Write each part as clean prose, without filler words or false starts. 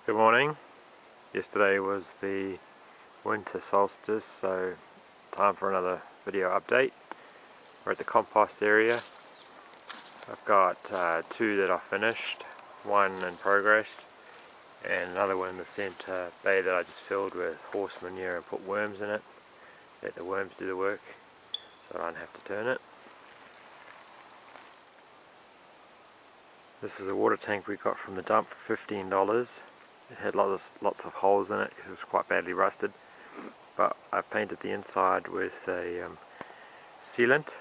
Good morning. Yesterday was the winter solstice, so time for another video update. We're at the compost area. I've got two that are finished, one in progress, and another one in the centre bay that I just filled with horse manure and put worms in it. Let the worms do the work so I don't have to turn it. This is a water tank we got from the dump for $15. It had lots of holes in it because it was quite badly rusted, but I painted the inside with a sealant,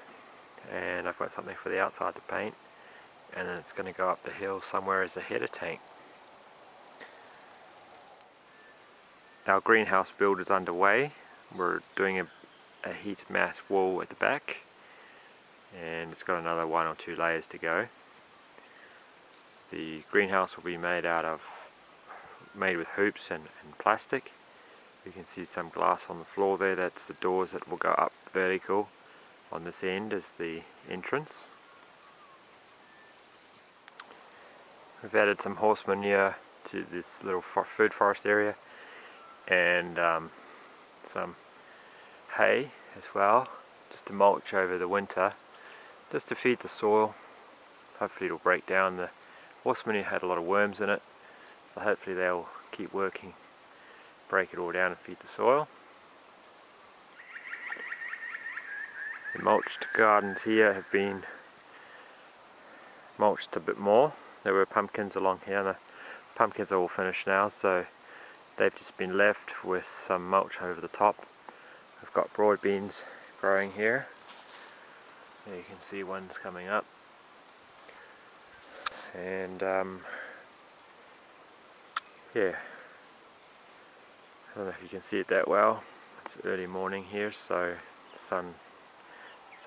and I've got something for the outside to paint, and then it's going to go up the hill somewhere as a header tank. Our greenhouse build is underway. We're doing a heat mass wall at the back, and it's got another 1 or 2 layers to go. The greenhouse will be made with hoops and plastic. You can see some glass on the floor there. That's the doors that will go up vertical. On this end is the entrance. We've added some horse manure to this little food forest area, and some hay as well, just to mulch over the winter, just to feed the soil. Hopefully it'll break down. The horse manure had a lot of worms in it, so hopefully they'll keep working, break it all down and feed the soil. The mulched gardens here have been mulched a bit more. There were pumpkins along here, and the pumpkins are all finished now, so they've just been left with some mulch over the top. I've got broad beans growing here. There you can see one's coming up. And yeah, I don't know if you can see it that well. It's early morning here, so the sun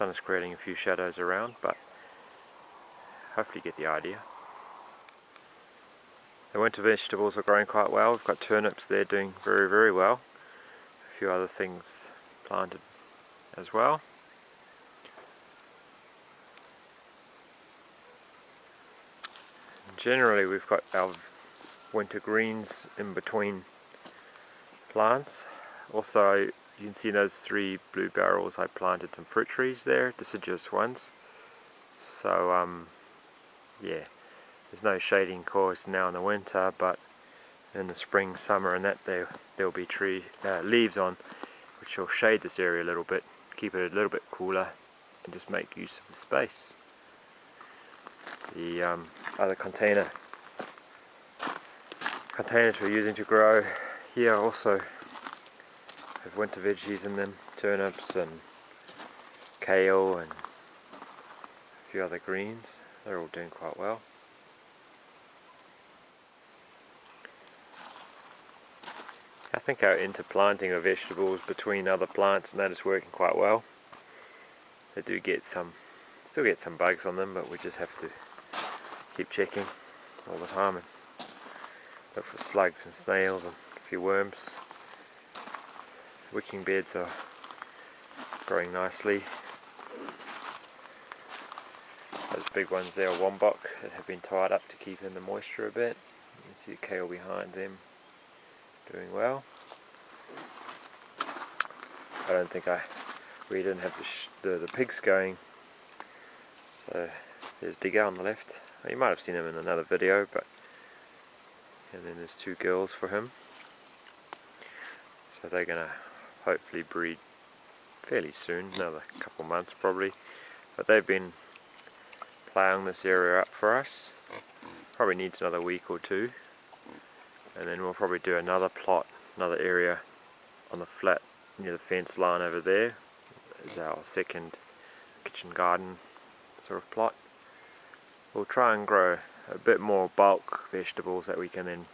is creating a few shadows around, but hopefully you get the idea. The winter vegetables are growing quite well. We've got turnips there doing very well. A few other things planted as well. Generally we've got our winter greens in between plants. Also, you can see those 3 blue barrels. I planted some fruit trees there, deciduous ones. So yeah, there's no shading course now in the winter, but in the spring, summer and that there'll be leaves on, which will shade this area a little bit, keep it a little bit cooler, and just make use of the space. The other containers we're using to grow here also have winter veggies in them, turnips and kale and a few other greens. They're all doing quite well. I think our interplanting of vegetables between other plants and that is working quite well. They do still get some bugs on them, but we just have to keep checking all the time and look for slugs and snails and a few worms. Wicking beds are growing nicely. Those big ones there are wombok that have been tied up to keep in the moisture a bit. You can see the kale behind them doing well. I don't think we didn't have the pigs going, so there's Digger on the left. You might have seen him in another video, and then there's 2 girls for him. So they're going to hopefully breed fairly soon, another couple months probably. But they've been ploughing this area up for us. Probably needs another week or 2. And then we'll probably do another plot, another area on the flat near the fence line over there. Is our second kitchen garden sort of plot. We'll try and grow a bit more bulk vegetables that we can then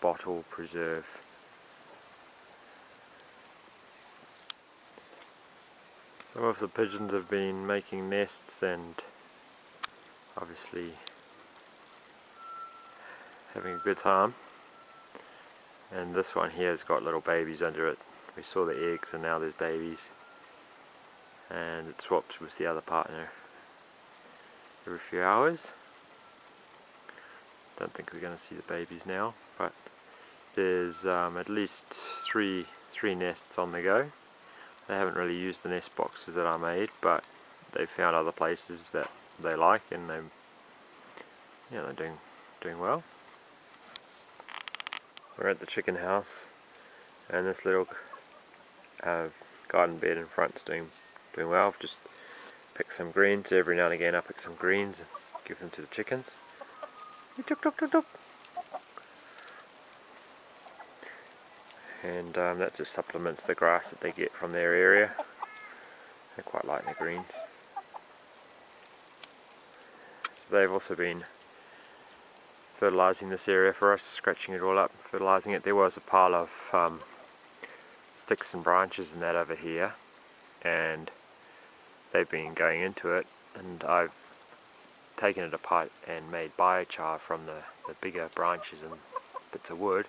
bottle, preserve. Some of the pigeons have been making nests and obviously having a good time. And this one here has got little babies under it. We saw the eggs and now there's babies. And it swaps with the other partner every few hours. Don't think we're going to see the babies now, but there's at least three nests on the go. They haven't really used the nest boxes that I made, but they've found other places that they like, and they're doing well. We're at the chicken house, and this little garden bed in front is doing well. I've just picked some greens every now and again. I pick some greens and give them to the chickens. And that just supplements the grass that they get from their area. They quite like the greens. So they've also been fertilising this area for us, scratching it all up and fertilising it. There was a pile of sticks and branches and that over here, and they've been going into it, and I've taken it apart and made biochar from the bigger branches and bits of wood,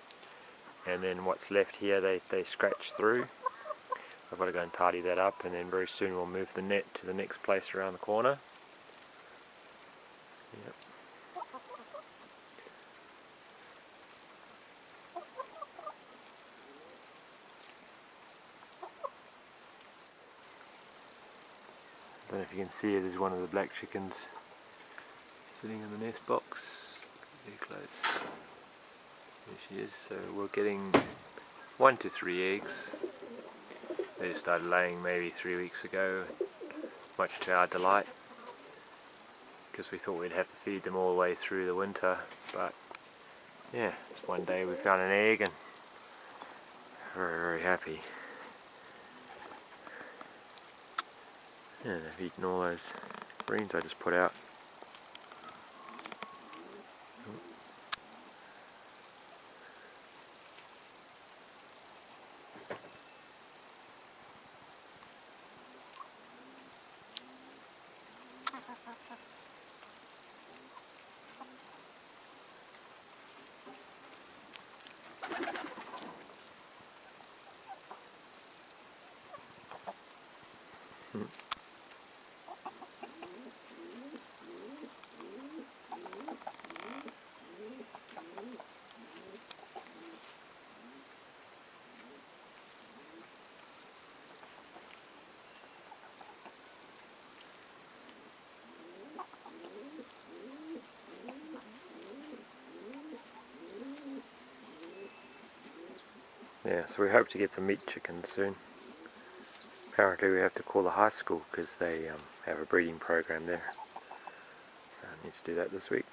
and then what's left here they scratch through. I've got to go and tidy that up, and then very soon we'll move the net to the next place around the corner. Yep. I don't know if you can see it, there's one of the black chickens sitting in the nest box. Very close. There she is. So we're getting 1 to 3 eggs. They just started laying maybe 3 weeks ago, much to our delight, because we thought we'd have to feed them all the way through the winter. But yeah, just one day we found an egg and very happy. Yeah, they've eaten all those greens I just put out. Yeah, so we hope to get some meat chickens soon. Apparently we have to call the high school because they have a breeding program there. So I need to do that this week.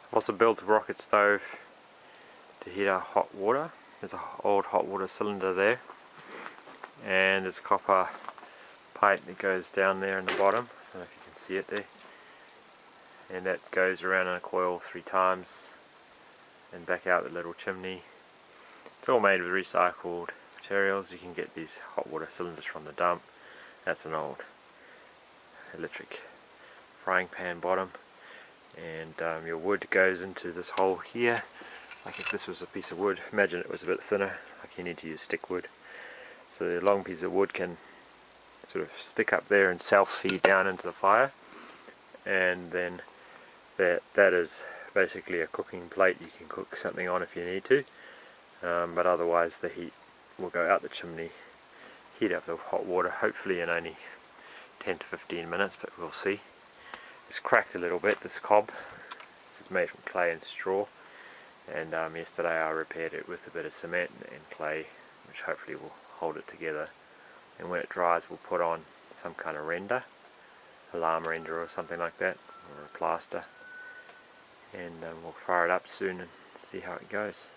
I've also built a rocket stove to heat our hot water. There's an old hot water cylinder there, and there's a copper pipe that goes down there in the bottom. I don't know if you can see it there. And that goes around in a coil 3 times and back out the little chimney. It's all made with recycled materials. You can get these hot water cylinders from the dump. That's an old electric frying pan bottom, and your wood goes into this hole here. Like if this was a piece of wood, imagine it was a bit thinner, like you need to use stick wood. So the long piece of wood can sort of stick up there and self-feed down into the fire, and then that is basically a cooking plate. You can cook something on if you need to, but otherwise the heat will go out the chimney, heat up the hot water, hopefully in only 10 to 15 minutes, but we'll see. It's cracked a little bit, this cob. It's made from clay and straw, and yesterday I repaired it with a bit of cement and clay, which hopefully will hold it together. And when it dries we'll put on some kind of render, a llama render or something like that, or a plaster, and we'll fire it up soon and see how it goes.